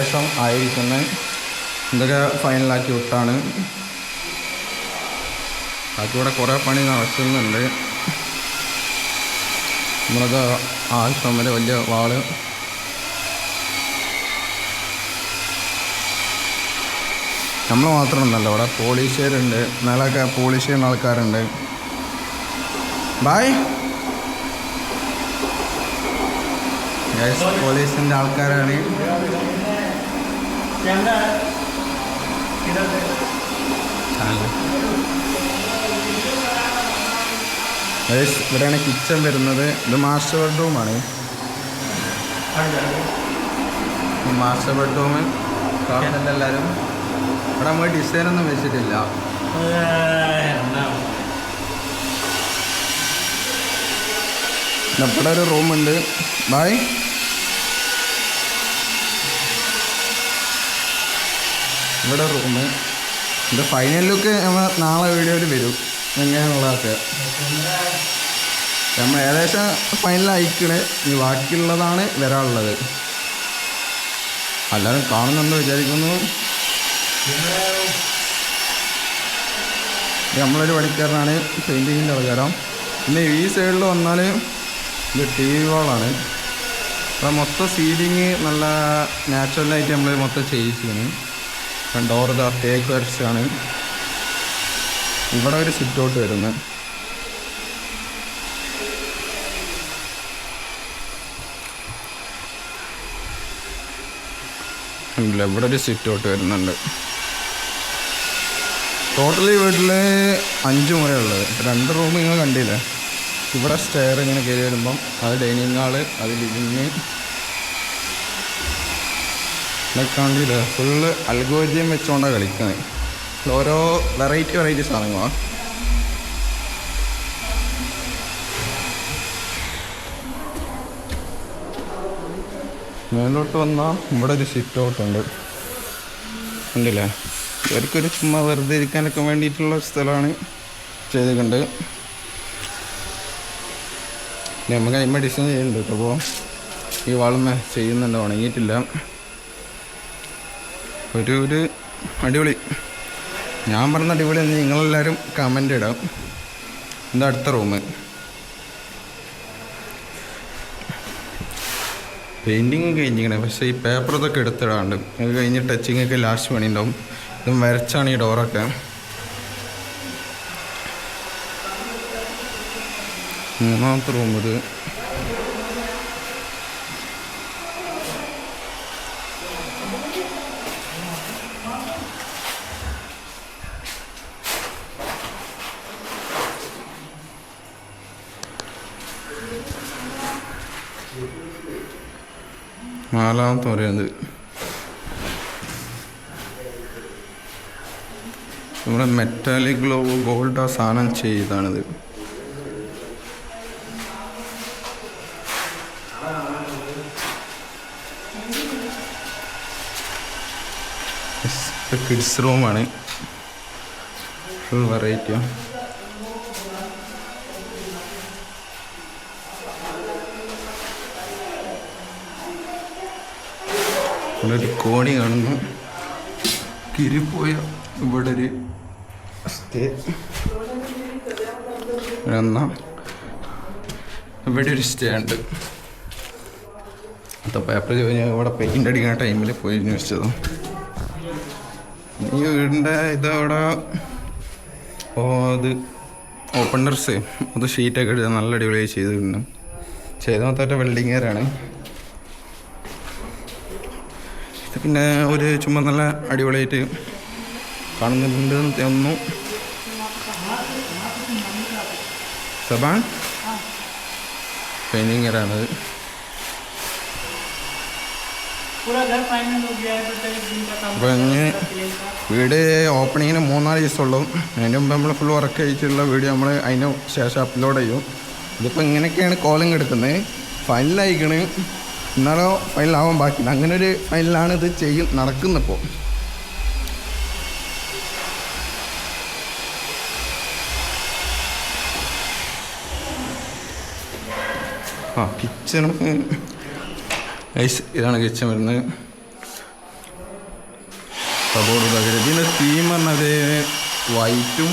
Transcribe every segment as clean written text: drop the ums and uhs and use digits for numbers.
ശേഷം ആയിരിക്കുന്നത്. ഇതൊക്കെ ഫൈനലാക്കി വിട്ടാണ്. ബാക്കിയൂടെ കുറേ പണി നടക്കുന്നുണ്ട്. നമ്മളത് ആവശ്യം വലിയ വാള് നമ്മൾ മാത്രമൊന്നല്ല, ഇവിടെ പോലീസുകാരുണ്ട്, നിലമൊക്കെ പോളിഷ് ചെയ്യുന്ന ആൾക്കാരുണ്ട്. ബായ് പോലീസിൻ്റെ ആൾക്കാരാണ്. ഇവിടെയാണ് കിച്ചൺ വരുന്നത്. ഇത് മാസ്റ്റർ ബെഡ്റൂമാണ്. മാസ്റ്റർ ബെഡ്റൂം കാണുന്നുണ്ട് എല്ലാവരും. ഇവിടെ നമ്മൾ ഡിസൈനൊന്നും വെച്ചിട്ടില്ല. ഇവിടെ ഒരു റൂമുണ്ട്. ബായ് ഇവിടെ റൂമ്. ഇത് ഫൈനൽ ലുക്ക് നമ്മൾ നാളെ വീഡിയോയിൽ വരും എങ്ങനെയാണുള്ളതൊക്കെ. നമ്മൾ ഏകദേശം ഫൈനലായിക്കണേ. ഈ ബാക്കിയുള്ളതാണ് വരാനുള്ളത്. എല്ലാവരും കാണുന്നുണ്ട് വിചാരിക്കുന്നു. നമ്മളൊരു പണിക്കാരനാണ്, പെയിൻറ്റിങ്ങിൻ്റെ ആൾക്കാരാണ്. പിന്നെ ഈ സൈഡിൽ വന്നാൽ ഇത് TV വാളാണ്. അപ്പോൾ മൊത്തം സീലിങ് നല്ല നാച്ചുറലായിട്ട് നമ്മൾ മൊത്തം ചെയ്യിച്ചാണ്. ഡോർ തേക്ക് വരച്ചാണ്. ഇവിടെ ഒരു സിറ്റ് ഔട്ട് വരുന്നത്. ഇല്ല, ഇവിടെ ഒരു സിറ്റ് ഔട്ട് വരുന്നുണ്ട്. ടോട്ടലി വീട്ടിൽ 5 മുറിയുള്ളത്. 2 റൂം നിങ്ങൾ കണ്ടില്ലേ. ഇവിടെ സ്റ്റെയർ ഇങ്ങനെ കയറി വരുമ്പം അത് ഡൈനിങ് ഹാള്, അത് ലിവിങ്. ഇതൊക്കെ കണ്ടില്ലേ, ഫുള്ള് അൽഗോരിതം വെച്ചുകൊണ്ടാണ് കളിക്കുന്നത്. ഓരോ വെറൈറ്റി സാധനങ്ങളാണ്. മേലോട്ട് വന്നാൽ ഇവിടെ ഒരു സിറ്റ് ഔട്ട് ഉണ്ട്. ഉണ്ടല്ലേ, ഇവർക്കൊരു ചുമ്മാ വെറുതെ ഇരിക്കാനൊക്കെ വേണ്ടിയിട്ടുള്ള സ്ഥലമാണ് ചെയ്തിട്ടുണ്ട്. നമുക്ക് അതിന്മേൽ ഡിസൈൻ ചെയ്യുന്നുണ്ട് കേട്ടോ. അപ്പോൾ ഈ വാളുമ്മ ചെയ്യുന്നുണ്ട്, ഉണങ്ങിയിട്ടില്ല. ഒരു അടിപൊളി. ഞാൻ പറഞ്ഞ അടിപൊളി എന്ന് നിങ്ങളെല്ലാവരും കമൻ്റ് ഇടാം. എന്താ അടുത്ത റൂം. പെയിൻറ്റിങ് കഴിഞ്ഞിരിക്കണേ, പക്ഷേ ഈ പേപ്പർ ഇതൊക്കെ എടുത്തിടാണ്ട്. അത് കഴിഞ്ഞ് ടച്ചിങ്ങൊക്കെ ലാസ്റ്റ് പണി ഉണ്ടാവും. ഇതും വരച്ചാണ് ഈ ഡോറൊക്കെ. മൂന്നാമത്തെ റൂം ഇത്. നാലാമത്തെ പറയുന്നത് നമ്മുടെ മെറ്റാലിക് ഗോൾഡ് ആ സാധനം ചെയ്താണിത്. കിഡ്സ് റൂമാണ്. ഫുൾ വെറൈറ്റിയാണ്. ഇവിടെ ഒരു കോണി കാണുന്നു. കിരിപ്പോയ ഇവിടെ ഒരു സ്റ്റേ. എന്നാൽ ഇവിടെ ഒരു സ്റ്റേ ഉണ്ട്. അപ്പോൾ പേപ്പർ ഞാൻ ഇവിടെ പെയിൻ്റ് അടിക്കുന്ന ടൈമിൽ പോയി അന്വേഷിച്ചതും. ഈ വീടിൻ്റെ ഇതവിടെ അത് ഓപ്പൺ ടെറസ്, അത് ഷീറ്റൊക്കെ എടുത്ത് നല്ല അടിപൊളിയായി ചെയ്തിട്ടുണ്ട്. ചെയ്ത മൊത്തമായിട്ട് വെൽഡിങ്ങുകാരാണ്. ഇത് പിന്നെ ഒരു ചുമ്മാ നല്ല അടിപൊളിയായിട്ട് കാണുന്നുണ്ടെന്ന് തോന്നുന്നു. സബാൻ പെയിൻറ്റിങ്ങറാണത്. അപ്പോൾ ഇനി വീട് ഓപ്പണിങ്ങിന് 3-4 ദിവസമുള്ളൂ. അതിന് മുമ്പ് നമ്മൾ ഫുൾ വർക്ക് കഴിച്ചിട്ടുള്ള വീഡിയോ നമ്മൾ അതിന് ശേഷം അപ്ലോഡ് ചെയ്യും. ഇതിപ്പോൾ ഇങ്ങനെയൊക്കെയാണ് കോലം കെടുക്കുന്നത്. ഫൈനലായിക്കണ്, എന്നാലോ ഫൈനലാവാൻ ബാക്കിയില്ല. അങ്ങനെ ഒരു ഫൈനലാണ് ഇത് നടക്കുന്നപ്പോൾ. കിച്ചൺ ഇതാണ് കിച്ചൺ വരുന്നത്. കബോർഡ് ഇതാക്കി. ഇതിൻ്റെ തീം പറഞ്ഞത് വൈറ്റും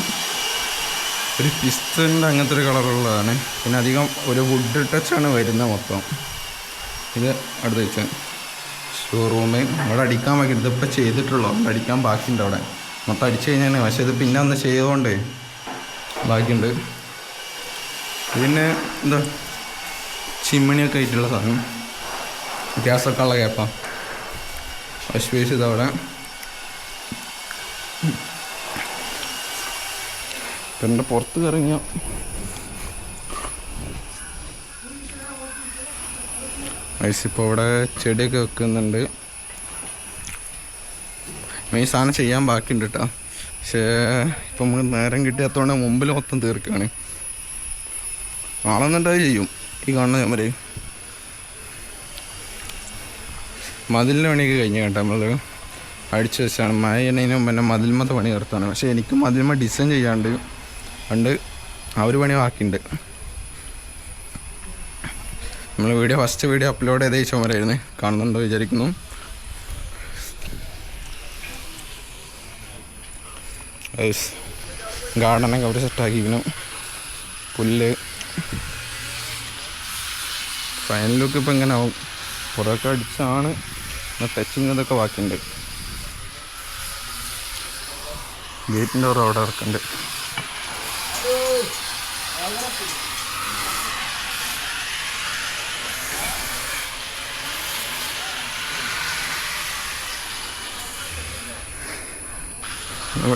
ഒരു പിസ്റ്റലിൻ്റെ അങ്ങനത്തെ ഒരു കളറുള്ളതാണ്. പിന്നെ അധികം ഒരു വുഡ് ടച്ചാണ് വരുന്നത് മൊത്തം. ഇത് അടുത്ത് വെച്ചാൽ ഷോറൂമ് അവിടെ അടിക്കാൻ ബാക്കി. ഇതിപ്പോൾ ചെയ്തിട്ടുള്ളൂ, അവിടെ അടിക്കാൻ ബാക്കിയുണ്ട്. അവിടെ മൊത്തം അടിച്ചു കഴിഞ്ഞാൽ, പക്ഷേ ഇത് പിന്നെ ഒന്ന് ചെയ്തുകൊണ്ട് ബാക്കിയുണ്ട്. പിന്നെ എന്താ ചിമ്മിണിയൊക്കെ ആയിട്ടുള്ള സാധനം, ഗ്യാസൊക്കെ ഉള്ള ഗ്യാപ്പാണ്. വാഷ് ബേസ് ഇതവിടെ. പിന്നെ പുറത്ത് കറങ്ങിയ ഇപ്പോൾ ഇവിടെ ചെടിയൊക്കെ വെക്കുന്നുണ്ട്. ഈ സാധനം ചെയ്യാൻ ബാക്കിയുണ്ട് കേട്ടോ. പക്ഷേ ഇപ്പം നമുക്ക് നേരം കിട്ടിയാത്തതുകൊണ്ട് മുമ്പിൽ മൊത്തം തീർക്കുകയാണ്. ആളെന്നുണ്ടായി ചെയ്യും. ഈ കാണുന്ന ഞാൻ പറയും മതിലിൻ്റെ പണിയൊക്കെ കഴിഞ്ഞ് കേട്ടോ. നമ്മൾ അടിച്ചു വെച്ചാണ് മഴ ചെയ്യുന്നതിന് മുമ്പ് തന്നെ മതിൽമത്തെ പണി തീർത്താണ്. പക്ഷേ എനിക്ക് മതിൽമ ഡിസൈൻ ചെയ്യാണ്ട് ഉണ്ട്, ആ ഒരു പണി ബാക്കിയുണ്ട്. നമ്മൾ ഫസ്റ്റ് വീഡിയോ അപ്ലോഡ് ചെയ്ത ചുമരായിരുന്നു, കാണുന്നുണ്ടോ വിചാരിക്കുന്നു. ഗാർഡനൊക്കെ അവർ സെറ്റാക്കിക്കണം. പുല്ല് ഫൈനൽ ലുക്ക് ഇപ്പം ഇങ്ങനെ ആവും. കുറേയൊക്കെ അടിച്ചാണ്, ടച്ചിങ് ഇതൊക്കെ ബാക്കിയുണ്ട്. ഗേറ്റിൻ്റെ ഓരോ അവിടെ ഇറക്കുന്നുണ്ട്.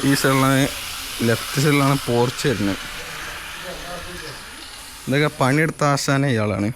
ഈ സൈഡിലാണ്, ലെഫ്റ്റ് സൈഡിലാണ് പോർച്ച് വരുന്നത്. ഇതൊക്കെ പണിയെടുത്ത ആശാന ഇയാളാണ്.